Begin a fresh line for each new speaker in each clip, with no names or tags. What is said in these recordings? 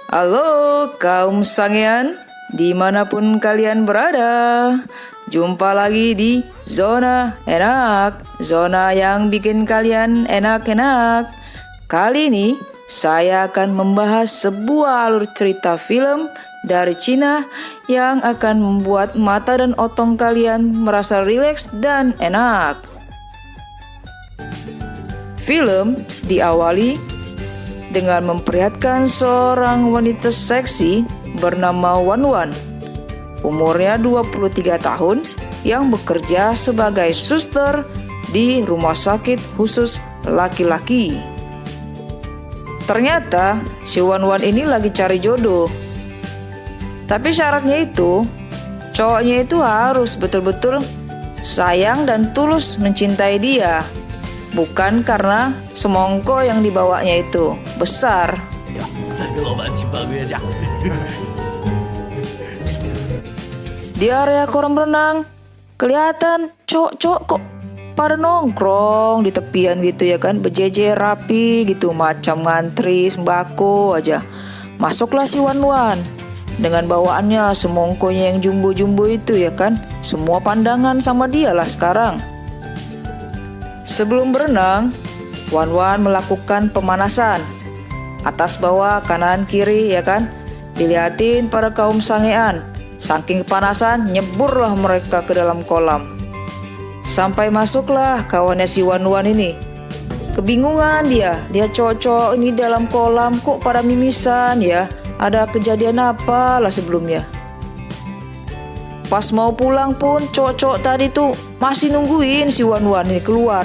Halo kaum sangean, dimanapun kalian berada. Jumpa lagi di Zona Enak, zona yang bikin kalian enak-enak. Kali ini saya akan membahas sebuah alur cerita film dari Cina yang akan membuat mata dan otong kalian merasa rileks dan enak. Film diawali dengan memperlihatkan seorang wanita seksi bernama Wan Wan. Umurnya 23 tahun yang bekerja sebagai suster di rumah sakit khusus laki-laki. Ternyata si Wan Wan ini lagi cari jodoh. Tapi syaratnya itu, cowoknya itu harus betul-betul sayang dan tulus mencintai dia. Bukan karena semongko yang dibawanya itu besar. Di area kolam renang, kelihatan cowok-cowok kok pada nongkrong di tepian gitu ya kan, berjejer rapi gitu, macam ngantri sembako aja. Masuklah si Wan Wan dengan bawaannya semongkonya yang jumbo-jumbo itu ya kan. Semua pandangan sama dia lah sekarang. Sebelum berenang, Wan Wan melakukan pemanasan. Atas bawah, kanan kiri ya kan. Dilihatin para kaum sangean. Saking kepanasan, nyeburlah mereka ke dalam kolam. Sampai masuklah kawannya si Wan Wan ini. Kebingungan dia, lihat cowok-cowok ini dalam kolam kok pada mimisan ya. Ada kejadian apa lah sebelumnya. Pas mau pulang pun cowok-cowok tadi tuh masih nungguin si Wan Wan ini keluar.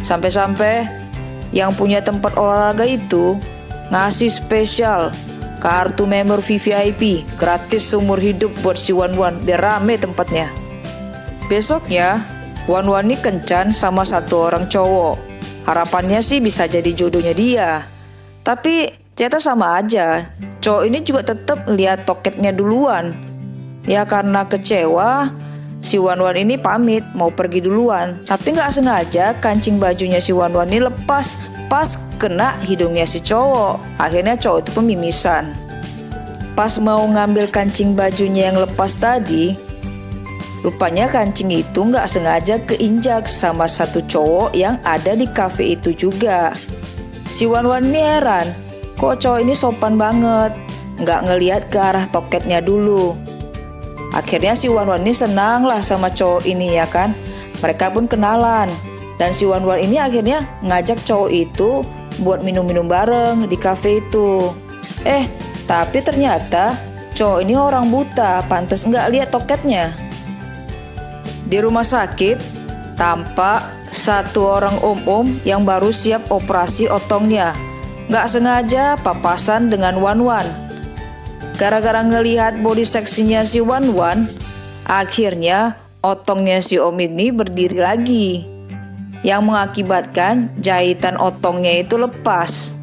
Sampai-sampai yang punya tempat olahraga itu ngasih spesial kartu member VVIP gratis seumur hidup buat si Wan Wan biar rame tempatnya. Besoknya Wan Wan ini kencan sama satu orang cowok. Harapannya sih bisa jadi jodohnya dia. Tapi ternyata sama aja. Cowok ini juga tetap lihat toketnya duluan. Ya karena kecewa, si Wan Wan ini pamit mau pergi duluan. Tapi gak sengaja kancing bajunya si Wan Wan ini lepas pas kena hidungnya si cowok. Akhirnya cowok itu pun mimisan. Pas mau ngambil kancing bajunya yang lepas tadi, rupanya kancing itu gak sengaja keinjak sama satu cowok yang ada di kafe itu juga. Si Wan Wan ini heran, kok cowok ini sopan banget, gak ngelihat ke arah toketnya dulu. Akhirnya si Wan Wan ini senang lah sama cowok ini ya kan. Mereka pun kenalan. Dan si Wan Wan ini akhirnya ngajak cowok itu buat minum-minum bareng di kafe itu. Tapi ternyata cowok ini orang buta, pantes nggak lihat toketnya. Di rumah sakit tampak satu orang om-om yang baru siap operasi otongnya. Nggak sengaja papasan dengan Wan Wan. Gara-gara ngelihat body seksinya si Wan Wan, akhirnya otongnya si om ini berdiri lagi, yang mengakibatkan jahitan otongnya itu lepas.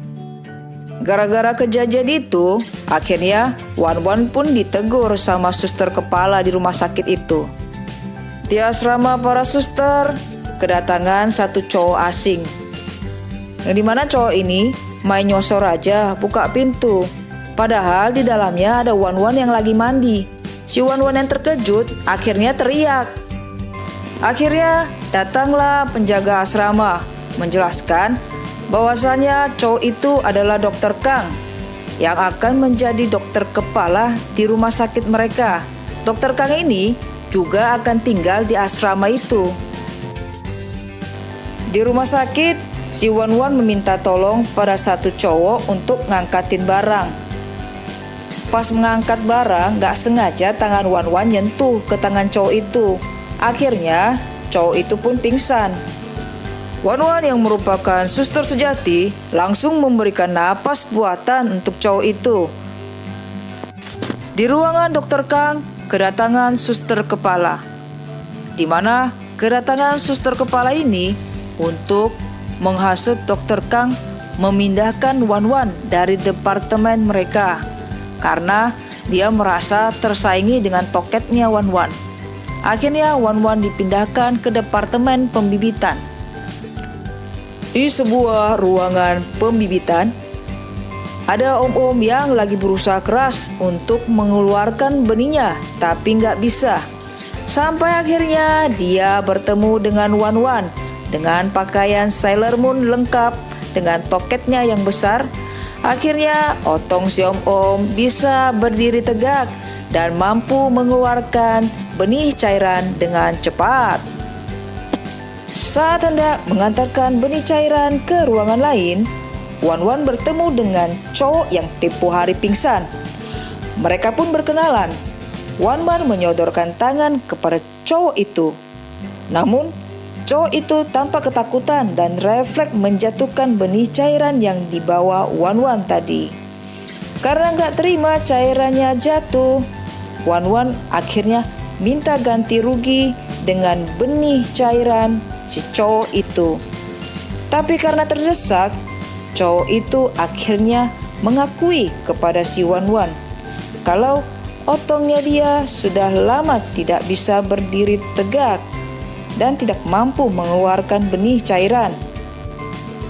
Gara-gara kejadian itu, akhirnya Wan Wan pun ditegur sama suster kepala di rumah sakit itu. Di asrama para suster, kedatangan satu cowok asing, yang dimana cowok ini main nyosor aja buka pintu. Padahal di dalamnya ada Wan Wan yang lagi mandi. Si Wan Wan yang terkejut akhirnya teriak. Akhirnya datanglah penjaga asrama menjelaskan bahwasanya cowok itu adalah Dokter Kang yang akan menjadi dokter kepala di rumah sakit mereka. Dokter Kang ini juga akan tinggal di asrama itu. Di rumah sakit, si Wan Wan meminta tolong pada satu cowok untuk ngangkatin barang. Pas mengangkat barang, gak sengaja tangan Wan Wan nyentuh ke tangan cowok itu. Akhirnya, cowok itu pun pingsan. Wan Wan yang merupakan suster sejati langsung memberikan napas buatan untuk cowok itu. Di ruangan Dokter Kang, kedatangan suster kepala. Di mana kedatangan suster kepala ini untuk menghasut Dokter Kang memindahkan Wan Wan dari departemen mereka. Karena dia merasa tersaingi dengan toketnya Wan Wan. Akhirnya Wan Wan dipindahkan ke departemen pembibitan. Di sebuah ruangan pembibitan, Ada om-om yang lagi berusaha keras untuk mengeluarkan benihnya, tapi nggak bisa. Sampai akhirnya dia bertemu dengan Wan Wan dengan pakaian Sailor Moon lengkap dengan toketnya yang besar. Akhirnya Otong si om-om bisa berdiri tegak dan mampu mengeluarkan benih cairan dengan cepat. Saat hendak mengantarkan benih cairan ke ruangan lain, Wan Wan bertemu dengan cowok yang tempo hari pingsan. Mereka pun berkenalan. Wan Wan menyodorkan tangan kepada cowok itu. Namun, cowok itu tampak ketakutan dan refleks menjatuhkan benih cairan yang dibawa Wan Wan tadi. Karena nggak terima cairannya jatuh, Wan Wan akhirnya minta ganti rugi dengan benih cairan si cowok itu. Tapi karena terdesak, cowok itu akhirnya mengakui kepada si Wan Wan kalau otongnya dia sudah lama tidak bisa berdiri tegak dan tidak mampu mengeluarkan benih cairan.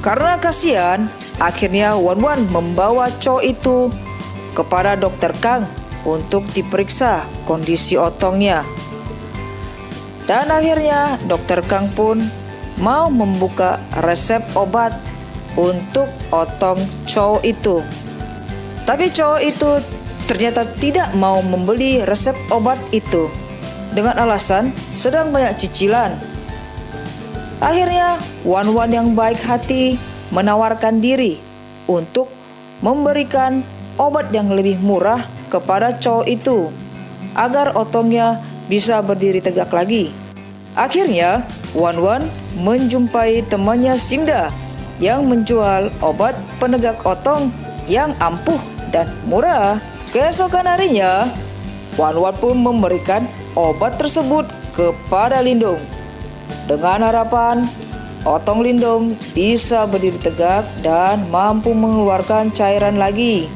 Karena kasihan, akhirnya Wan Wan membawa cowok itu kepada dokter Kang untuk diperiksa kondisi otongnya. Dan akhirnya dokter Kang pun mau membuka resep obat untuk otong cowok itu. Tapi cowok itu ternyata tidak mau membeli resep obat itu dengan alasan sedang banyak cicilan. Akhirnya Wan Wan yang baik hati menawarkan diri untuk memberikan obat yang lebih murah kepada cowok itu agar otongnya bisa berdiri tegak lagi. Akhirnya Wan Wan menjumpai temannya Simda yang menjual obat penegak otong yang ampuh dan murah. Keesokan harinya, Wan Wan pun memberikan obat tersebut kepada Lindung dengan harapan otong Lindung bisa berdiri tegak dan mampu mengeluarkan cairan lagi.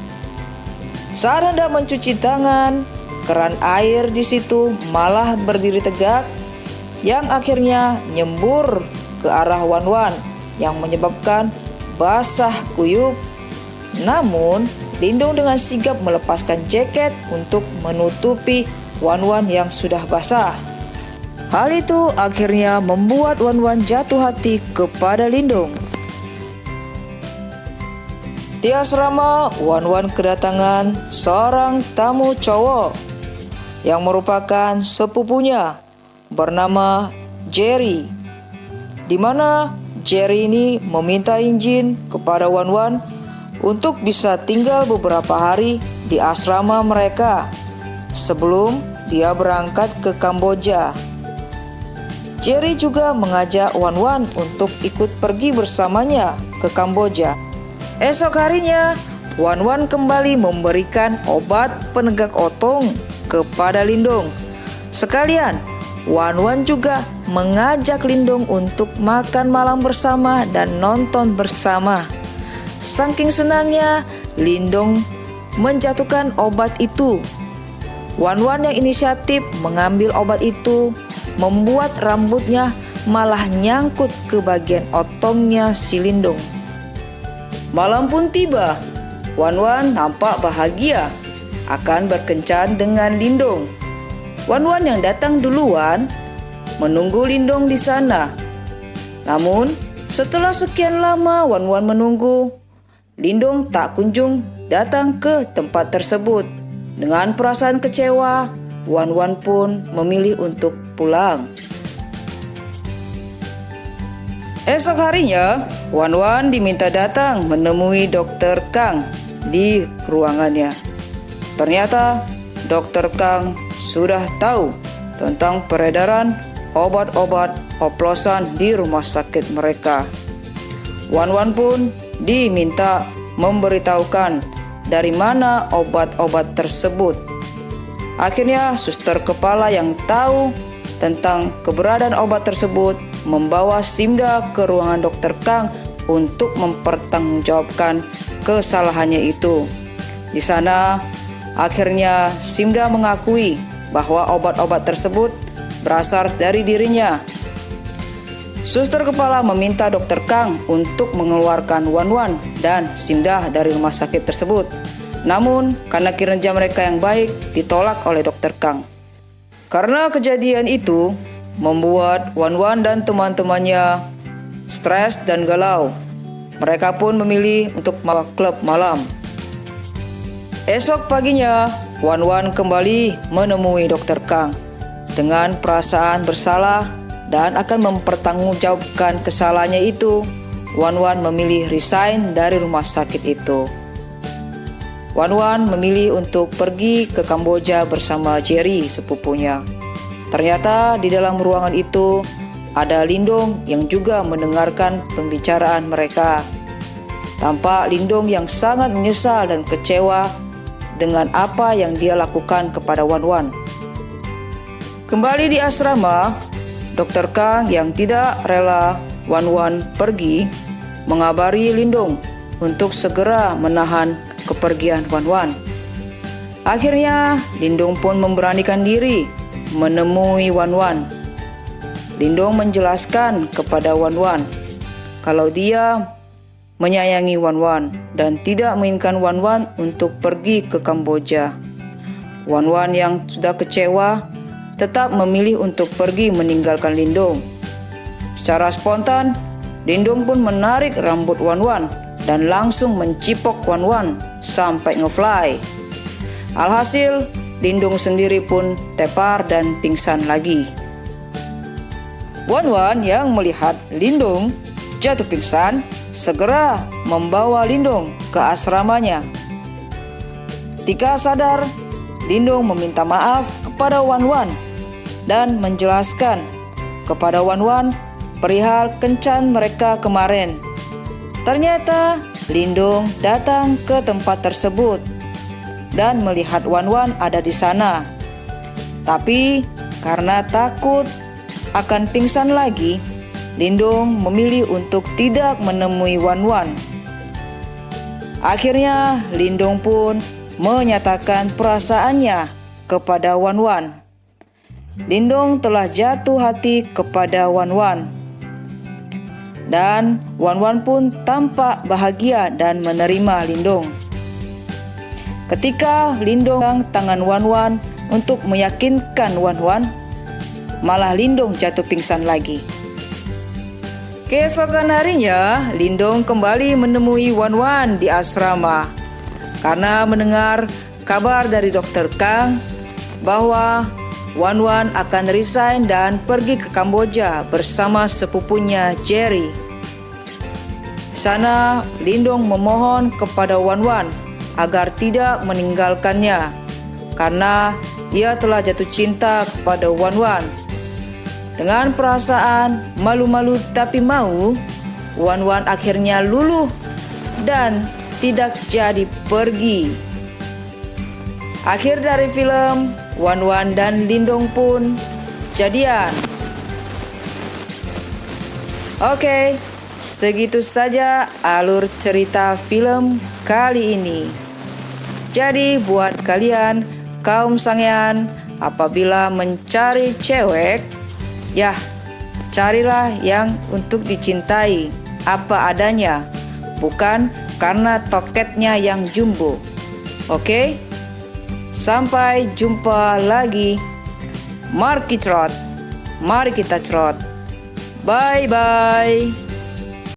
Saat hendak mencuci tangan, keran air di situ malah berdiri tegak yang akhirnya nyembur ke arah Wan Wan yang menyebabkan basah kuyup. Namun, Lindung dengan sigap melepaskan jaket untuk menutupi Wan Wan yang sudah basah. Hal itu akhirnya membuat Wan Wan jatuh hati kepada Lindung. Di asrama, Wan Wan kedatangan seorang tamu cowok yang merupakan sepupunya bernama Jerry, di mana Jerry ini meminta izin kepada Wan Wan untuk bisa tinggal beberapa hari di asrama mereka sebelum dia berangkat ke Kamboja. Jerry juga mengajak Wan Wan untuk ikut pergi bersamanya ke Kamboja. Esok harinya, Wan Wan kembali memberikan obat penegak otong kepada Lindung. Sekalian, Wan Wan juga mengajak Lindung untuk makan malam bersama dan nonton bersama. Saking senangnya, Lindung menjatuhkan obat itu. Wan Wan yang inisiatif mengambil obat itu membuat rambutnya malah nyangkut ke bagian otongnya si Lindung. Malam pun tiba. Wan Wan nampak bahagia akan berkencan dengan Lindung. Wan Wan yang datang duluan menunggu Lindung di sana. Namun, setelah sekian lama Wan Wan menunggu, Lindung tak kunjung datang ke tempat tersebut. Dengan perasaan kecewa, Wan Wan pun memilih untuk pulang. Esok harinya, Wan Wan diminta datang menemui Dokter Kang di ruangannya. Ternyata Dokter Kang sudah tahu tentang peredaran obat-obat oplosan di rumah sakit mereka. Wan Wan pun diminta memberitahukan dari mana obat-obat tersebut. Akhirnya suster kepala yang tahu tentang keberadaan obat tersebut membawa Simda ke ruangan Dokter Kang untuk mempertanggungjawabkan kesalahannya itu. Di sana akhirnya Simda mengakui bahwa obat-obat tersebut berasal dari dirinya. Suster kepala meminta Dokter Kang untuk mengeluarkan Wan Wan dan Simdah dari rumah sakit tersebut. Namun, karena kinerja mereka yang baik, ditolak oleh Dokter Kang. Karena kejadian itu, membuat Wan Wan dan teman-temannya stres dan galau. Mereka pun memilih untuk masuk klub malam. Esok paginya, Wan Wan kembali menemui Dokter Kang dengan perasaan bersalah dan akan mempertanggungjawabkan kesalahannya itu. Wan Wan memilih resign dari rumah sakit itu. Wan Wan memilih untuk pergi ke Kamboja bersama Jerry, sepupunya. Ternyata di dalam ruangan itu ada Lindong yang juga mendengarkan pembicaraan mereka. Tampak Lindong yang sangat menyesal dan kecewa dengan apa yang dia lakukan kepada Wan Wan. Kembali di asrama, Dokter Kang yang tidak rela Wan Wan pergi mengabari Lindong untuk segera menahan kepergian Wan Wan. Akhirnya Lindong pun memberanikan diri menemui Wan Wan. Lindong menjelaskan kepada Wan Wan kalau dia menyayangi Wan Wan dan tidak menginginkan Wan Wan untuk pergi ke Kamboja. Wan Wan yang sudah kecewa tetap memilih untuk pergi meninggalkan Lindong. Secara spontan, Lindong pun menarik rambut Wan Wan dan langsung mencipok Wan Wan sampai ngefly. Alhasil, Lindong sendiri pun tepar dan pingsan lagi. Wan Wan yang melihat Lindong jatuh pingsan segera membawa Lindong ke asramanya. Ketika sadar, Lindong meminta maaf kepada Wan Wan dan menjelaskan kepada Wan Wan perihal kencan mereka kemarin. Ternyata Lindong datang ke tempat tersebut dan melihat Wan Wan ada di sana. Tapi karena takut akan pingsan lagi, Lindong memilih untuk tidak menemui Wan Wan. Akhirnya Lindong pun menyatakan perasaannya kepada Wan Wan. Lindong telah jatuh hati kepada Wan Wan. Dan Wan Wan pun tampak bahagia dan menerima Lindong. Ketika Lindong pegang tangan Wan Wan untuk meyakinkan Wan Wan, malah Lindong jatuh pingsan lagi. Keesokan harinya, Lindong kembali menemui Wan Wan di asrama karena mendengar kabar dari Dokter Kang bahwa Wan Wan akan resign dan pergi ke Kamboja bersama sepupunya Jerry. Sana, Lindong memohon kepada Wan Wan agar tidak meninggalkannya karena ia telah jatuh cinta kepada Wan Wan. Dengan perasaan malu-malu tapi mau, Wan Wan akhirnya luluh dan tidak jadi pergi. Akhir dari film, Wan Wan dan Lindong pun jadian. Oke, segitu saja alur cerita film kali ini. Jadi buat kalian kaum sangean, apabila mencari cewek, ya carilah yang untuk dicintai apa adanya, bukan karena toketnya yang jumbo. Oke? Sampai jumpa lagi. Mari kita cerot. Bye-bye.